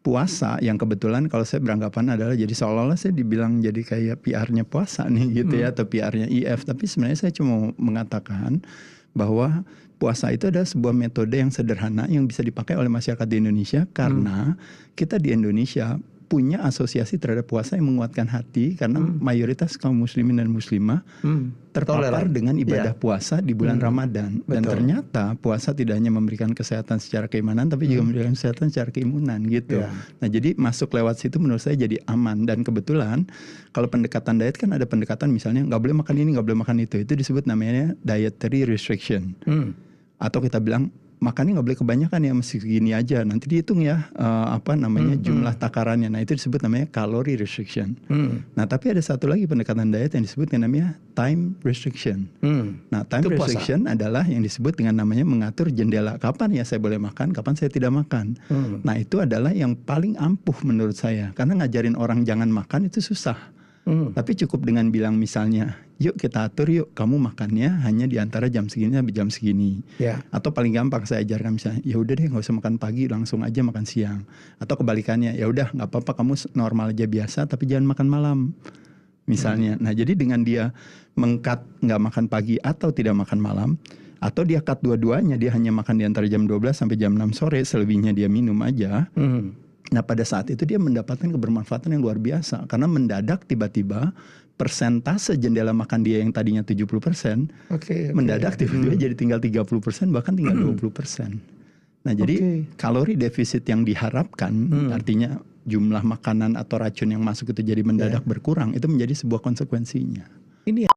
puasa yang kebetulan kalau saya beranggapan adalah jadi seolah-olah saya dibilang jadi kayak PR-nya puasa nih gitu ya, atau PR-nya IF. Tapi sebenarnya saya cuma mengatakan bahwa puasa itu adalah sebuah metode yang sederhana yang bisa dipakai oleh masyarakat di Indonesia karena kita di Indonesia punya asosiasi terhadap puasa yang menguatkan hati karena mayoritas kaum muslimin dan muslimah terpapar dengan ibadah puasa di bulan Ramadan. Dan ternyata puasa tidak hanya memberikan kesehatan secara keimanan tapi juga memberikan kesehatan secara keimunan gitu. Nah jadi masuk lewat situ menurut saya jadi aman. Dan kebetulan kalau pendekatan diet kan ada pendekatan misalnya nggak boleh makan ini, nggak boleh makan itu disebut namanya dietary restriction. Atau kita bilang makannya nggak boleh kebanyakan ya, mesti segini aja. Nanti dihitung ya jumlah takarannya. Nah itu disebut namanya calorie restriction. Nah tapi ada satu lagi pendekatan diet yang disebut dengan namanya time restriction. Nah time restriction adalah yang disebut dengan namanya mengatur jendela kapan ya saya boleh makan, kapan saya tidak makan. Nah itu adalah yang paling ampuh menurut saya. Karena ngajarin orang jangan makan itu susah. Tapi cukup dengan bilang misalnya, yuk kita atur yuk, kamu makannya hanya di antara jam segini sampai jam segini. Atau paling gampang saya ajarkan misalnya, ya udah deh nggak usah makan pagi, langsung aja makan siang. Atau kebalikannya, ya udah nggak apa-apa kamu normal aja biasa, tapi jangan makan malam. Misalnya, nah jadi dengan dia meng-cut nggak makan pagi atau tidak makan malam, atau dia cut dua-duanya, dia hanya makan di antara jam 12 sampai jam 6 sore, selebihnya dia minum aja. Nah pada saat itu dia mendapatkan kebermanfaatan yang luar biasa. Karena mendadak tiba-tiba persentase jendela makan dia yang tadinya 70%, mendadak tiba-tiba jadi tinggal 30%, bahkan tinggal 20%. Nah jadi kalori defisit yang diharapkan, artinya jumlah makanan atau racun yang masuk itu jadi mendadak berkurang, itu menjadi sebuah konsekuensinya. Ini